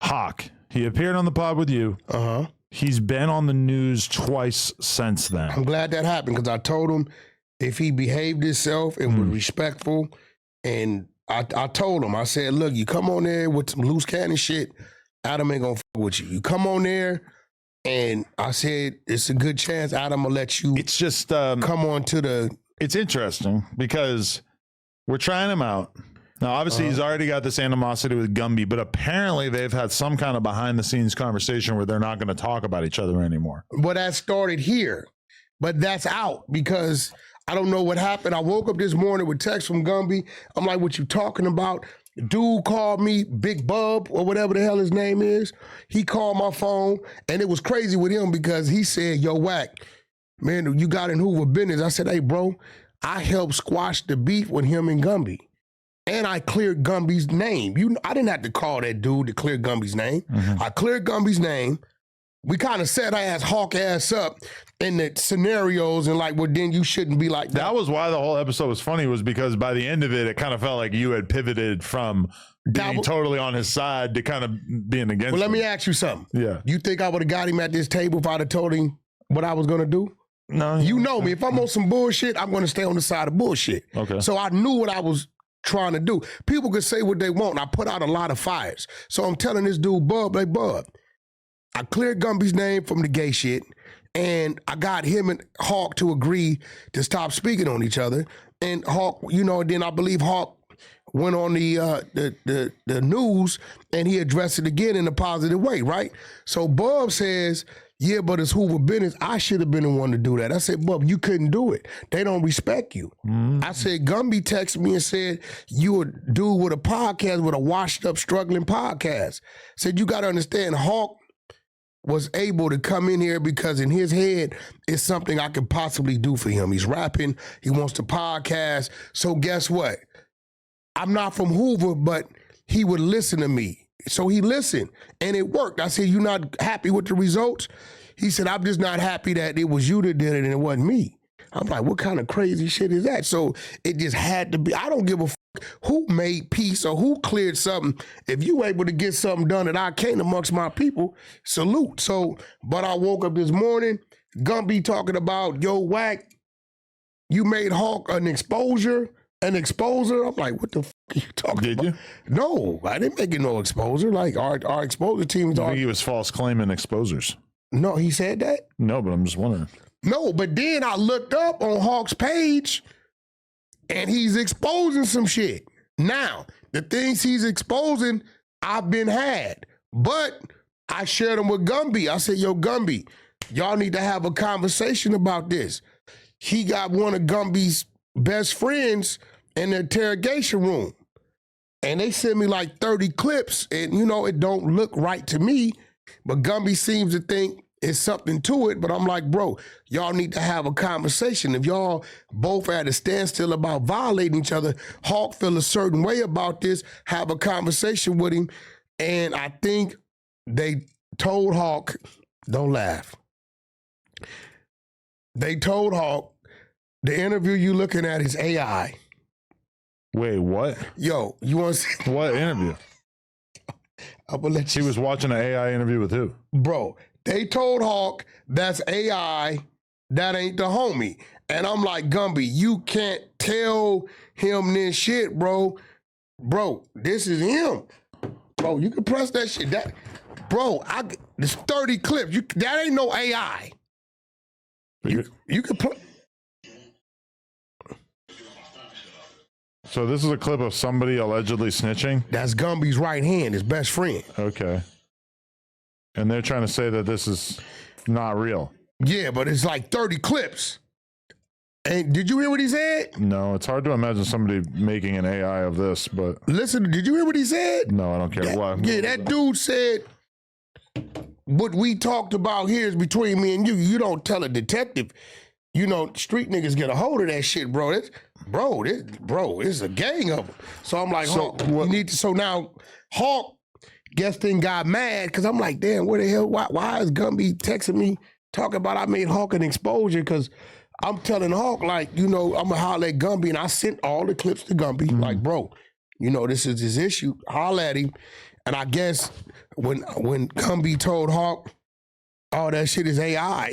Hawk. He appeared on the pod with you. He's been on the news twice since then. I'm glad that happened because I told him if he behaved himself and was respectful, and I told him, I said, look, you come on there with some loose cannon shit, Adam ain't gonna fuck with you. You come on there, and I said, it's a good chance Adam will let you It's just come on to the... It's interesting because we're trying him out. Now, obviously, he's already got this animosity with Gumby, but apparently they've had some kind of behind-the-scenes conversation where they're not going to talk about each other anymore. Well, that started here, but that's out because I don't know what happened. I woke up this morning with text from Gumby. I'm like, what you talking about? Dude called me, Big Bub, or whatever the hell his name is. He called my phone, and it was crazy with him because he said, yo, Wack, man, you got in Hoover business. I said, hey, bro, I helped squash the beef with him and Gumby. And I cleared Gumby's name. I didn't have to call that dude to clear Gumby's name. I cleared Gumby's name. We kind of set Hawk ass up in the scenarios and like, well, then you shouldn't be like that. That was why the whole episode was funny, was because by the end of it, it kind of felt like you had pivoted from being totally on his side to kind of being against him. Well, let me ask you something. Yeah. You think I would have got him at this table if I'd have told him what I was going to do? No. You know me. If I'm on some bullshit, I'm going to stay on the side of bullshit. Okay. So I knew what I was trying to do. People could say what they want. I put out a lot of fires. So I'm telling this dude, Bub, hey, Bub, I cleared Gumby's name from the gay shit, and I got him and Hawk to agree to stop speaking on each other. And Hawk, then I believe Hawk went on the news and he addressed it again in a positive way, right? So Bub says, yeah, but it's Hoover business. I should have been the one to do that. I said, Bub, you couldn't do it. They don't respect you. I said, Gumby texted me and said, you a dude with a podcast, with a washed up, struggling podcast. Said, you got to understand, Hawk was able to come in here because in his head, it's something I could possibly do for him. He's rapping. He wants to podcast. So guess what? I'm not from Hoover, but he would listen to me. So he listened, and it worked. I said, you not happy with the results? He said, I'm just not happy that it was you that did it and it wasn't me. I'm like, what kind of crazy shit is that? So it just had to be. I don't give a fuck who made peace or who cleared something. If you able to get something done that I can't amongst my people, salute. So, but I woke up this morning, Gumby talking about, yo, Wack, you made Hawk an exposer. An exposer? I'm like, what the fuck are you talking about? Did you? No, I didn't make it no exposer. Like, our exposure teams I are... think he was false claiming exposers. No, he said that? No, but I'm just wondering. No, but then I looked up on Hawk's page, and he's exposing some shit. Now, the things he's exposing, I've been had. But I shared them with Gumby. I said, yo, Gumby, y'all need to have a conversation about this. He got one of Gumby's best friends in the interrogation room. And they sent me like 30 clips, and it don't look right to me, but Gumby seems to think it's something to it. But I'm like, bro, y'all need to have a conversation. If y'all both at a standstill about violating each other, Hawk feel a certain way about this, have a conversation with him. And I think they told Hawk, don't laugh. They told Hawk, the interview you looking at is AI. Wait, what? Yo, you want to see? What interview? I'm gonna let you. He was watching an AI interview with who? Bro, they told Hawk that's AI, that ain't the homie. And I'm like, Gumby, you can't tell him this shit, bro. Bro, this is him. Bro, you can press that shit. There's 30 clips. That ain't no AI. You can put. So this is a clip of somebody allegedly snitching? That's Gumby's right hand, his best friend. Okay. And they're trying to say that this is not real. Yeah, but it's like 30 clips. And did you hear what he said? No, it's hard to imagine somebody making an AI of this, but... Listen, did you hear what he said? No, I don't care. Why? Yeah, that dude said, what we talked about here is between me and you. You don't tell a detective. Street niggas get a hold of that shit, bro. It's a gang of them. So I'm like, so now Hawk got mad because I'm like, damn, where the hell, why is Gumby texting me talking about I made Hawk an exposure? Because I'm telling Hawk, like, I'm gonna holler at Gumby, and I sent all the clips to Gumby, like, bro, this is his issue. Holler at him. And I guess when Gumby told Hawk, "Oh, that shit is AI,"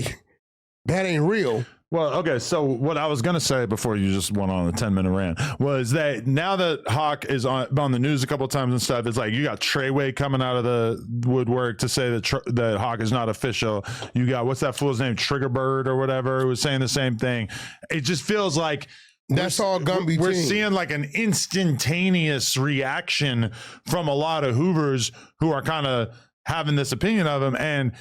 that ain't real. Well, okay, so what I was going to say before you just went on a 10-minute rant was that now that Hawk is on the news a couple of times and stuff, it's like you got Tr3yway coming out of the woodwork to say that Hawk is not official. You got, what's that fool's name, Triggerbird or whatever, who was saying the same thing. It just feels like that's all Gumby. We're seeing like an instantaneous reaction from a lot of Hoovers who are kind of having this opinion of him, and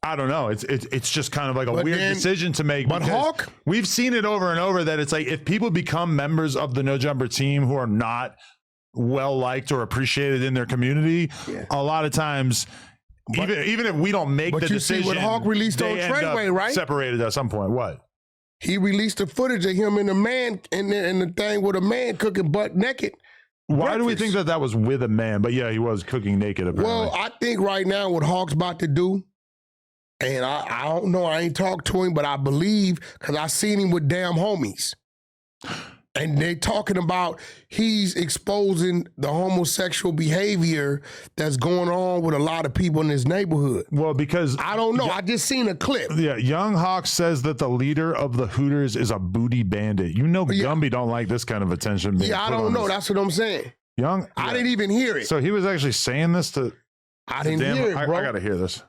I don't know. It's just kind of like a weird decision to make. But Hawk, we've seen it over and over that it's like if people become members of the No Jumper team who are not well liked or appreciated in their community, a lot of times, even if we don't make the decision, see what Hawk released on Tr3yway, right? Separated at some point. What? He released the footage of him and the man in the thing with a man cooking butt naked. Why do we think that was with a man? But yeah, he was cooking naked apparently. Well, I think right now what Hawk's about to do. And I don't know, I ain't talked to him, but I believe, because I seen him with damn homies. And they talking about he's exposing the homosexual behavior that's going on with a lot of people in his neighborhood. Well, because I don't know. I just seen a clip. Yeah, Young Hawk says that the leader of the Hooters is a booty bandit. You know, Gumby don't like this kind of attention. Yeah, I don't know. That's what I'm saying. I didn't even hear it. So he was actually saying this to. I didn't hear it, bro. I gotta hear this.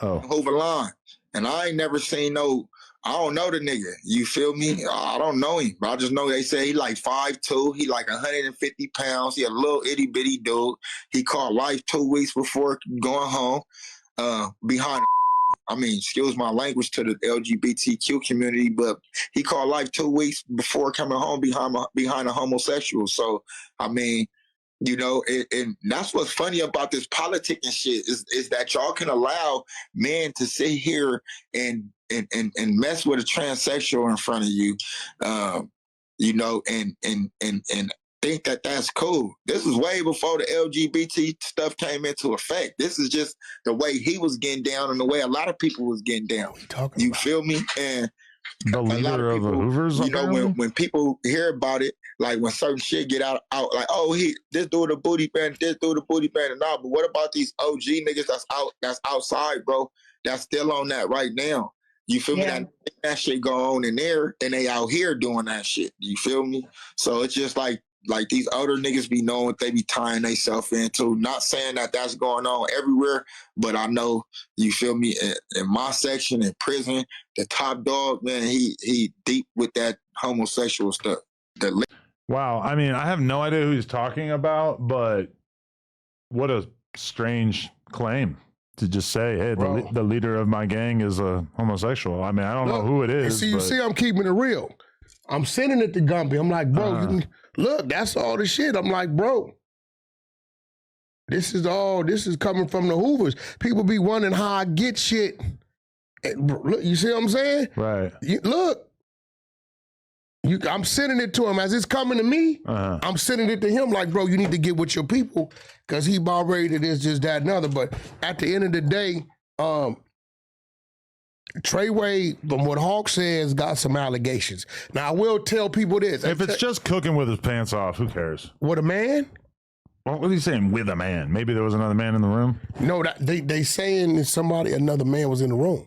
Oh, Hoover line, and I ain't never seen no. I don't know the nigga. You feel me? I don't know him, but I just know they say he like 5'2". He like 150 pounds. He a little itty bitty dude. He caught life 2 weeks before going home. Behind, I mean, excuse my language to the LGBTQ community, but he caught life 2 weeks before coming home behind a homosexual. So, I mean. You know, and that's what's funny about this politic and shit is that y'all can allow men to sit here and mess with a transsexual in front of you, you know, and think that that's cool. This was way before the LGBT stuff came into effect. This is just the way he was getting down and the way a lot of people was getting down. You feel me? And the leader of the Hoovers, you know, when people hear about it, like when certain shit get out like, oh, this dude a booty bandit, this dude a booty bandit. Nah, but what about these OG niggas that's outside, bro? That's still on that right now. You feel me? That shit go on in there, and they out here doing that shit. You feel me? So it's just like these older niggas be knowing what they be tying themselves into. Not saying that that's going on everywhere, but I know, you feel me, in my section, in prison, the top dog, man, he deep with that homosexual stuff. Wow. I mean, I have no idea who he's talking about, but what a strange claim to just say, hey, the leader of my gang is a homosexual. I mean, I don't know who it is. You see, I'm keeping it real. I'm sending it to Gumby. I'm like, bro, you can, look, that's all the shit. I'm like, bro, this is coming from the Hoovers. People be wondering how I get shit. And, look, you see what I'm saying? Right. Look. I'm sending it to him as it's coming to me. I'm sending it to him like, bro, you need to get with your people because he about ready to this, just that, and other. But at the end of the day, Tr3yway, from what Hawk says, got some allegations. Now, I will tell people this. If it's just cooking with his pants off, who cares? With a man? What was he saying, with a man? Maybe there was another man in the room? No, they saying another man was in the room.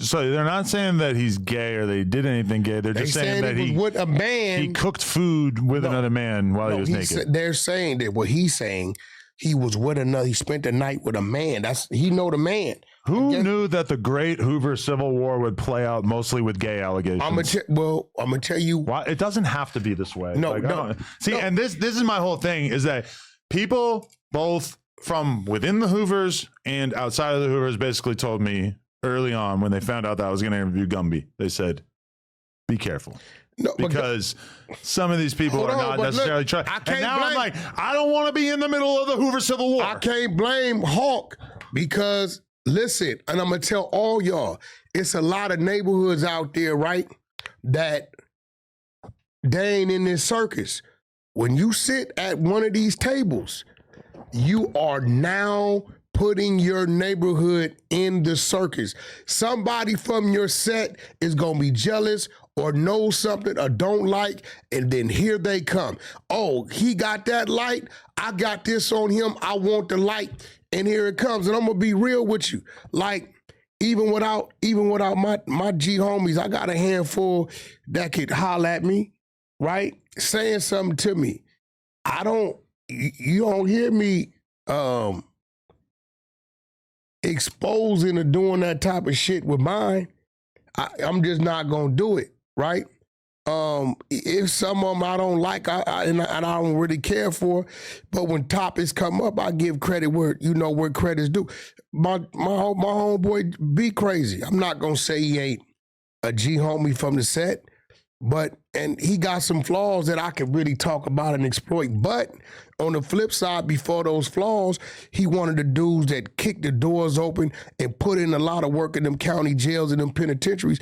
So they're not saying that he's gay or they did anything gay. They're just saying that he with a man. He cooked food with another man while he was naked. They're saying that what he's saying, he was with another. He spent the night with a man. He know the man. Who knew that the Great Hoover Civil War would play out mostly with gay allegations? I'm gonna tell you why. It doesn't have to be this way. No. And this is my whole thing is that people both from within the Hoovers and outside of the Hoovers basically told me early on when they found out that I was going to interview Gumby, they said, be careful. No, because some of these people are not necessarily trying. And now I'm like, I don't want to be in the middle of the Hoover Civil War. I can't blame Hawk because, listen, and I'm going to tell all y'all, it's a lot of neighborhoods out there, right, that they ain't in this circus. When you sit at one of these tables, you are now putting your neighborhood in the circus. Somebody from your set is going to be jealous or know something or don't like, and then here they come. Oh, he got that light. I got this on him. I want the light, and here it comes. And I'm gonna be real with you. Like, even without my G homies, I got a handful that could holler at me, right? Saying something to me. You don't hear me exposing or doing that type of shit with mine. I'm just not gonna do it, right? If some of them I don't like, and I don't really care for, but when topics come up, I give credit where credit's due. My homeboy be crazy. I'm not gonna say he ain't a G homie from the set, and he got some flaws that I can really talk about and exploit. But on the flip side, before those flaws, he one of the dudes that kicked the doors open and put in a lot of work in them county jails and them penitentiaries